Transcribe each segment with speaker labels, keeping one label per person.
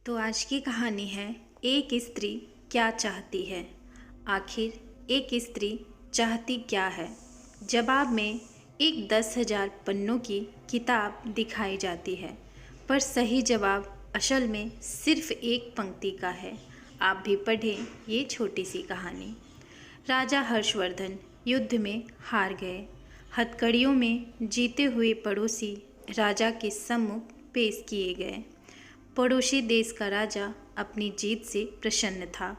Speaker 1: तो आज की कहानी है एक स्त्री क्या चाहती है। आखिर एक स्त्री चाहती क्या है। जवाब में एक 10,000 पन्नों की किताब दिखाई जाती है, पर सही जवाब असल में सिर्फ एक पंक्ति का है। आप भी पढ़ें ये छोटी सी कहानी। राजा हर्षवर्धन युद्ध में हार गए। हथकड़ियों में जीते हुए पड़ोसी राजा के सम्मुख पेश किए गए। पड़ोसी देश का राजा अपनी जीत से प्रसन्न था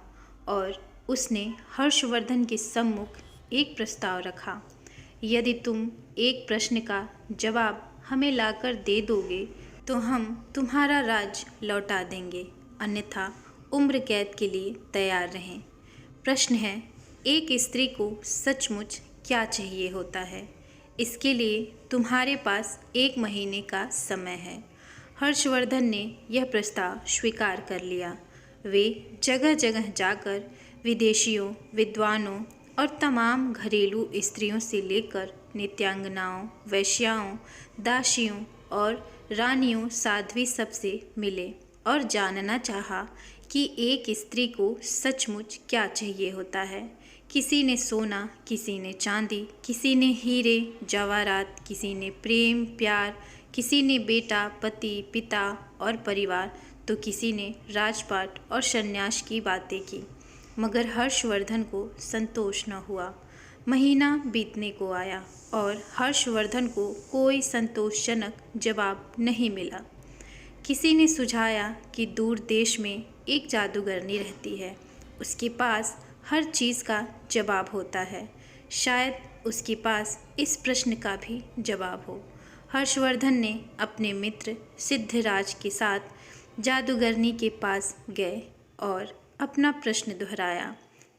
Speaker 1: और उसने हर्षवर्धन के सम्मुख एक प्रस्ताव रखा। यदि तुम एक प्रश्न का जवाब हमें लाकर दे दोगे तो हम तुम्हारा राज लौटा देंगे, अन्यथा उम्र कैद के लिए तैयार रहें। प्रश्न है, एक स्त्री को सचमुच क्या चाहिए होता है। इसके लिए तुम्हारे पास 1 महीने का समय है। हर्षवर्धन ने यह प्रस्ताव स्वीकार कर लिया। वे जगह जगह जाकर विदेशियों, विद्वानों और तमाम घरेलू स्त्रियों से लेकर नित्यांगनाओं, वेश्याओं, दासियों और रानियों, साध्वी सबसे मिले और जानना चाहा कि एक स्त्री को सचमुच क्या चाहिए होता है। किसी ने सोना, किसी ने चांदी, किसी ने हीरे जवाहरात, किसी ने प्रेम प्यार, किसी ने बेटा, पति, पिता और परिवार, तो किसी ने राजपाट और सन्यास की बातें की। मगर हर्षवर्धन को संतोष न हुआ। महीना बीतने को आया और हर्षवर्धन को कोई संतोषजनक जवाब नहीं मिला। किसी ने सुझाया कि दूर देश में एक जादूगरनी रहती है, उसके पास हर चीज़ का जवाब होता है। शायद उसके पास इस प्रश्न का भी जवाब हो। हर्षवर्धन ने अपने मित्र सिद्धराज के साथ जादूगरनी के पास गए और अपना प्रश्न दोहराया।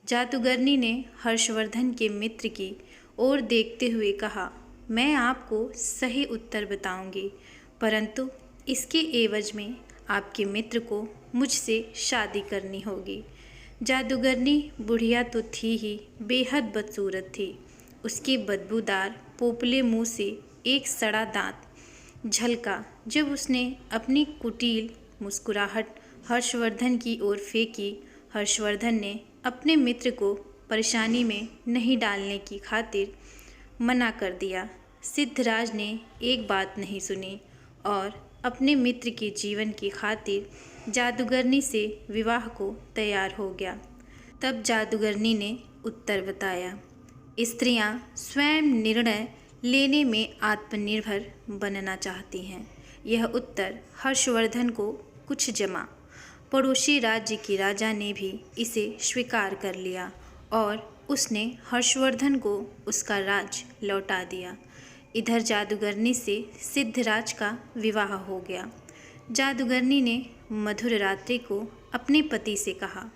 Speaker 1: जादूगरनी ने हर्षवर्धन के मित्र की ओर देखते हुए कहा, मैं आपको सही उत्तर बताऊंगी, परंतु इसके एवज में आपके मित्र को मुझसे शादी करनी होगी। जादूगरनी बुढ़िया तो थी ही, बेहद बदसूरत थी। उसके बदबूदार पोपले मुंह से एक सड़ा दांत झलका। जब उसने अपनी कुटिल मुस्कुराहट हर्षवर्धन की ओर फेंकी, हर्षवर्धन ने अपने मित्र को परेशानी में नहीं डालने की खातिर मना कर दिया। सिद्धराज ने एक बात नहीं सुनी और अपने मित्र के जीवन की खातिर जादूगरनी से विवाह को तैयार हो गया। तब जादूगरनी ने उत्तर बताया, स्त्रियां स्वयं निर्णय लेने में आत्मनिर्भर बनना चाहती हैं। यह उत्तर हर्षवर्धन को कुछ जमा। पड़ोसी राज्य के राजा ने भी इसे स्वीकार कर लिया और उसने हर्षवर्धन को उसका राज लौटा दिया। इधर जादूगरनी से सिद्धराज का विवाह हो गया। जादूगरनी ने मधुर रात्रि को अपने पति से कहा,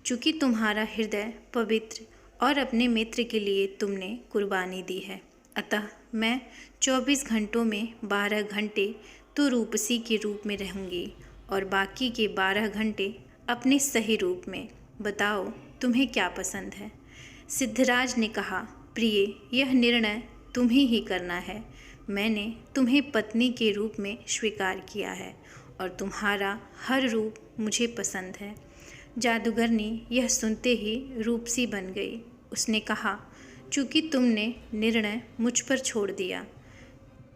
Speaker 1: चूँकि तुम्हारा हृदय पवित्र और अपने मित्र के लिए तुमने कुर्बानी दी है, अतः मैं 24 घंटों में 12 घंटे तो रूपसी के रूप में रहूँगी और बाकी के 12 घंटे अपने सही रूप में। बताओ तुम्हें क्या पसंद है। सिद्धराज ने कहा, प्रिय, यह निर्णय तुम्हें ही करना है। मैंने तुम्हें पत्नी के रूप में स्वीकार किया है और तुम्हारा हर रूप मुझे पसंद है। जादूगरनी यह सुनते ही रूपसी बन गई। उसने कहा, चूँकि तुमने निर्णय मुझ पर छोड़ दिया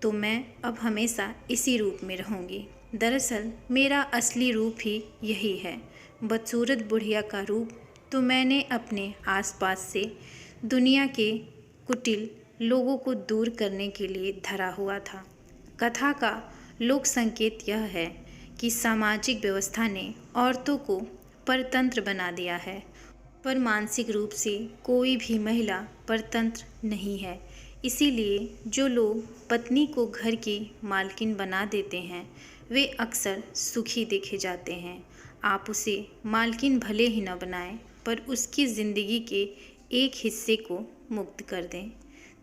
Speaker 1: तो मैं अब हमेशा इसी रूप में रहूँगी। दरअसल मेरा असली रूप ही यही है। बदसूरत बुढ़िया का रूप तो मैंने अपने आसपास से दुनिया के कुटिल लोगों को दूर करने के लिए धरा हुआ था। कथा का लोक संकेत यह है कि सामाजिक व्यवस्था ने औरतों को परतंत्र बना दिया है, पर मानसिक रूप से कोई भी महिला परतंत्र नहीं है। इसीलिए जो लोग पत्नी को घर की मालकिन बना देते हैं वे अक्सर सुखी देखे जाते हैं। आप उसे मालकिन भले ही न बनाएं, पर उसकी ज़िंदगी के एक हिस्से को मुक्त कर दें।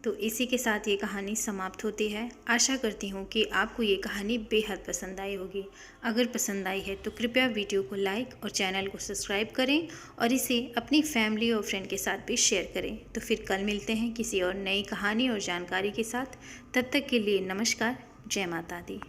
Speaker 1: तो इसी के साथ ये कहानी समाप्त होती है। आशा करती हूँ कि आपको ये कहानी बेहद पसंद आई होगी। अगर पसंद आई है तो कृपया वीडियो को लाइक और चैनल को सब्सक्राइब करें और इसे अपनी फैमिली और फ्रेंड के साथ भी शेयर करें। तो फिर कल मिलते हैं किसी और नई कहानी और जानकारी के साथ। तब तक के लिए नमस्कार। जय माता दी।